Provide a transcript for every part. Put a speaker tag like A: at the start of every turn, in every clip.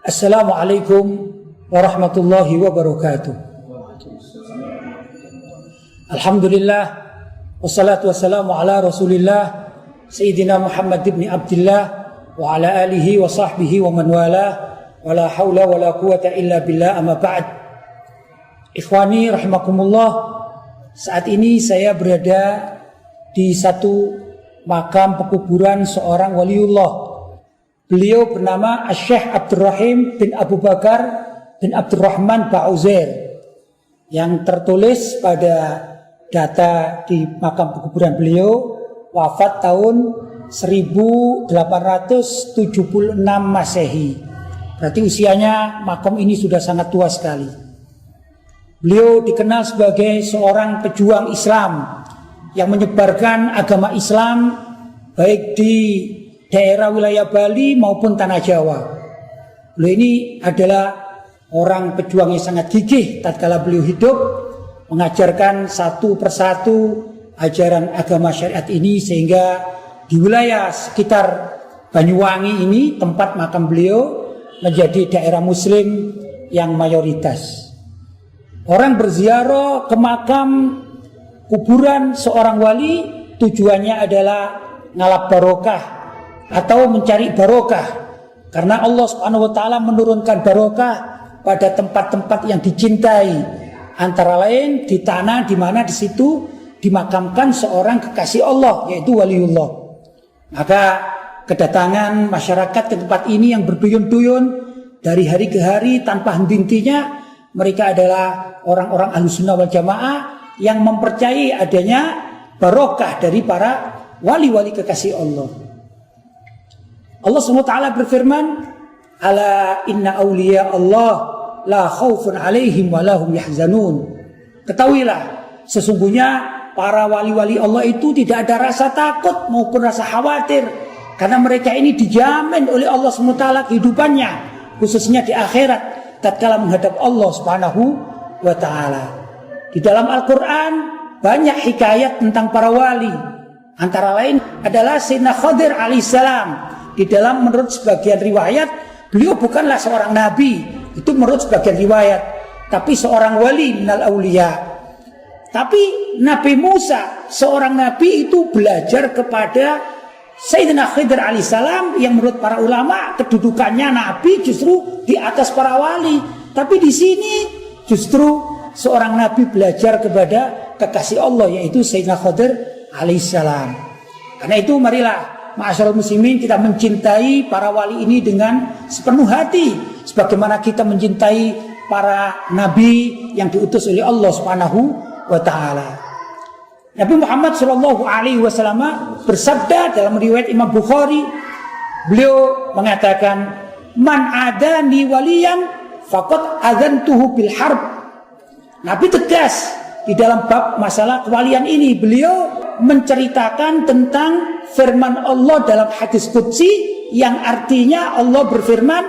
A: Assalamualaikum warahmatullahi wabarakatuh. Alhamdulillah, wassalatu wassalamu ala rasulillah Sayyidina Muhammad ibn Abdillah wa ala alihi wa sahbihi wa man wala wa la hawla wa la quwata illa billah, amma ba'd. Ikhwani rahimakumullah, saat ini saya berada di satu makam pekuburan seorang waliullah. Beliau bernama Syekh Abdurrahim bin Abu Bakar bin Abdurrahman Ba'uzair, yang tertulis pada data di makam pekuburan beliau wafat tahun 1876 Masehi. Berarti usianya makam ini sudah sangat tua sekali. Beliau dikenal sebagai seorang pejuang Islam yang menyebarkan agama Islam baik di daerah wilayah Bali maupun tanah Jawa. Beliau ini adalah orang pejuang yang sangat gigih tatkala beliau hidup, mengajarkan satu persatu ajaran agama syariat ini, sehingga di wilayah sekitar Banyuwangi ini tempat makam beliau menjadi daerah muslim yang mayoritas. Orang berziarah ke makam kuburan seorang wali tujuannya adalah ngalap barokah atau mencari barokah, karena Allah Subhanahu wa taala menurunkan barokah pada tempat-tempat yang dicintai, antara lain di tanah di mana di situ dimakamkan seorang kekasih Allah, yaitu waliullah. Maka kedatangan masyarakat ke tempat ini yang berduyun-duyun dari hari ke hari tanpa henti-hentinya, mereka adalah orang-orang Ahlussunnah wal Jamaah yang mempercayai adanya barokah dari para wali-wali kekasih Allah. Allah SWT berfirman, ala inna awliya Allah la khawfun alaihim wa lahum yahzanun. Ketahuilah, sesungguhnya para wali-wali Allah itu tidak ada rasa takut maupun rasa khawatir, karena mereka ini dijamin oleh Allah SWT kehidupannya, khususnya di akhirat tatkala menghadap Allah Subhanahu wa taala. Di dalam Al-Qur'an banyak hikayat tentang para wali. Antara lain adalah Sayyidina Khadir alaihissalam. Di dalam menurut sebagian riwayat beliau bukanlah seorang nabi, itu menurut sebagian riwayat, tapi seorang wali minal auliya. Tapi Nabi Musa, seorang nabi, itu belajar kepada Sayyidina Khidir alaihissalam, yang menurut para ulama kedudukannya nabi justru di atas para wali. Tapi di sini justru seorang nabi belajar kepada kekasih Allah, yaitu Sayyidina Khidir alaihissalam. Karena itu marilah ma'asyiral muslimin, kita mencintai para wali ini dengan sepenuh hati, sebagaimana kita mencintai para nabi yang diutus oleh Allah Subhanahu wa taala. Nabi Muhammad sallallahu alaihi wasallam bersabda dalam riwayat Imam Bukhari, beliau mengatakan, man adani waliyan faqad adzantuhu bil harb. Nabi tegas di dalam bab masalah kewalian ini. Beliau menceritakan tentang firman Allah dalam hadis qudsi, yang artinya Allah berfirman,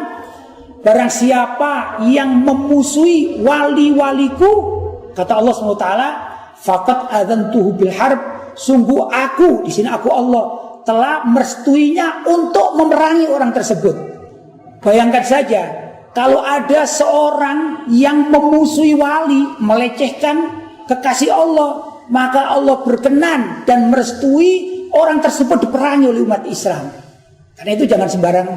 A: barang siapa yang memusuhi wali-waliku, kata Allah SWT, faqad adzantuhu bil harb, sungguh aku, di sini aku Allah, telah merestuinya untuk memerangi orang tersebut. Bayangkan saja, kalau ada seorang yang memusuhi wali, melecehkan kekasih Allah, maka Allah berkenan dan merestui orang tersebut diperangi oleh umat Islam. Karena itu jangan sembarang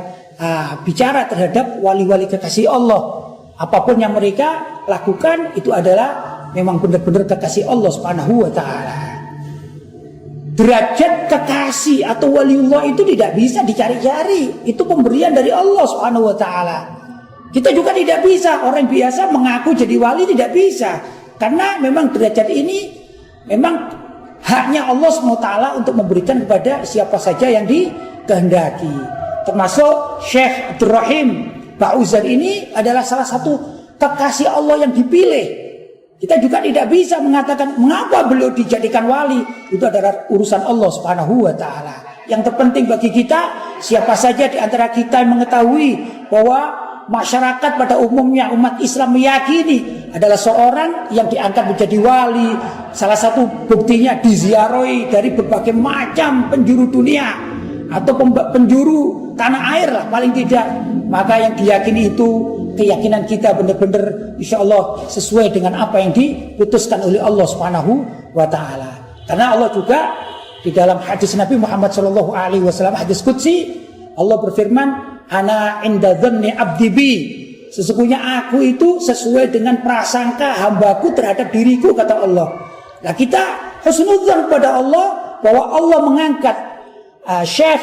A: bicara terhadap wali-wali kekasih Allah. Apapun yang mereka lakukan itu adalah memang benar-benar kekasih Allah Subhanahu wa taala. Derajat kekasih atau waliullah itu tidak bisa dicari-cari. Itu pemberian dari Allah Subhanahu wa taala. Kita juga tidak bisa, orang biasa mengaku jadi wali tidak bisa. Karena memang derajat ini memang haknya Allah SWT untuk memberikan kepada siapa saja yang dikehendaki. Termasuk Syekh Abdurrahim Ba'uzair ini adalah salah satu kekasih Allah yang dipilih. Kita juga tidak bisa mengatakan mengapa beliau dijadikan wali. Itu adalah urusan Allah Subhanahu wa taala. Yang terpenting bagi kita, siapa saja di antara kita yang mengetahui bahwa masyarakat pada umumnya, umat Islam meyakini adalah seorang yang diangkat menjadi wali. Salah satu buktinya diziarahi dari berbagai macam penjuru dunia atau penjuru tanah air lah paling tidak. maka yang diyakini itu keyakinan kita benar-benar insya Allah sesuai dengan apa yang diputuskan oleh Allah Subhanahu wa Ta'ala. Karena Allah juga di dalam hadis Nabi Muhammad SAW, hadis qudsi, Allah berfirman, ana inda dhanni abdi bi, sesungguhnya aku itu sesuai dengan prasangka hambaku terhadap diriku, kata Allah. Nah, kita husnudzan kepada Allah bahwa Allah mengangkat Syekh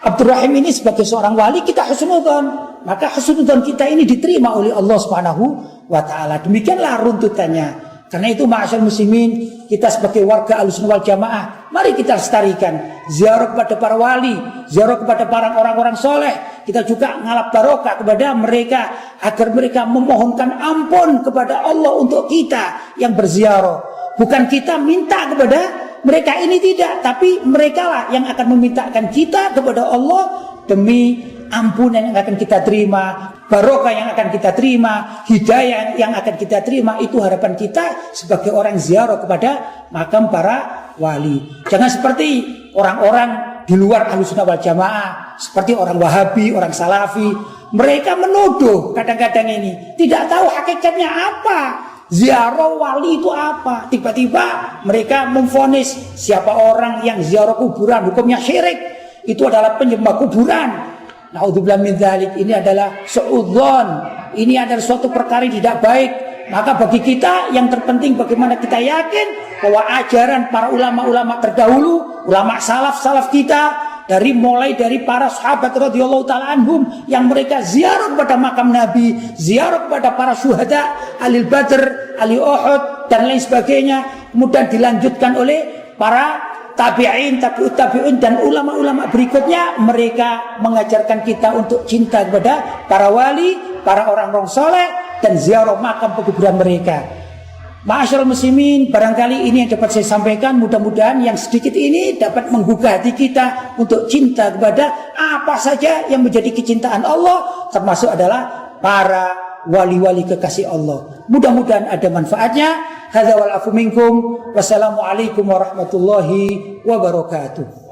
A: Abdurrahim ini sebagai seorang wali, kita husnudzan, maka husnudzan kita ini diterima oleh Allah Subhanahu wa Ta'ala. Demikianlah runtutannya. Karena itu ma'asyar muslimin, kita sebagai warga Ahlussunnah wal Jamaah, mari kita lestarikan ziarah kepada para wali, ziarah kepada para orang-orang soleh. Kita juga ngalap barokah kepada mereka agar mereka memohonkan ampun kepada Allah untuk kita yang berziarah. Bukan kita minta kepada mereka ini, tidak, tapi mereka lah yang akan memintakan kita kepada Allah demi ampunan yang akan kita terima, barokah yang akan kita terima, hidayah yang akan kita terima. Itu harapan kita sebagai orang ziarah kepada makam para wali. Jangan seperti orang-orang di luar Ahlussunnah wal Jamaah, seperti orang Wahabi, orang Salafi. Mereka menuduh kadang-kadang ini, tidak tahu hakikatnya apa ziarah wali itu apa. Tiba-tiba mereka memvonis siapa orang yang ziarah kuburan hukumnya syirik, itu adalah penyembah kuburan. Naudzubillah min dzalik, ini adalah suudzon, ini adalah suatu perkara yang tidak baik. Maka bagi kita yang terpenting bagaimana kita yakin bahwa ajaran para ulama-ulama terdahulu, ulama salaf kita, mulai dari para sahabat radhiyallahu taala anhum yang mereka ziarah kepada makam Nabi, ziarah kepada para syuhada, ahli Badr, ahli Uhud dan lain sebagainya, kemudian dilanjutkan oleh para tabi'in, tabi'ut tabi'un dan ulama-ulama berikutnya. Mereka mengajarkan kita untuk cinta kepada para wali, para orang-orang soleh, dan ziarah makam pekuburan mereka. Ma'asyiral muslimin, barangkali ini yang dapat saya sampaikan. Mudah-mudahan yang sedikit ini dapat menggugah hati kita untuk cinta kepada apa saja yang menjadi kecintaan Allah, termasuk adalah para wali-wali kekasih Allah. Mudah-mudahan ada manfaatnya. Hadza wal afu minkum. Wassalamualaikum warahmatullahi wabarakatuh.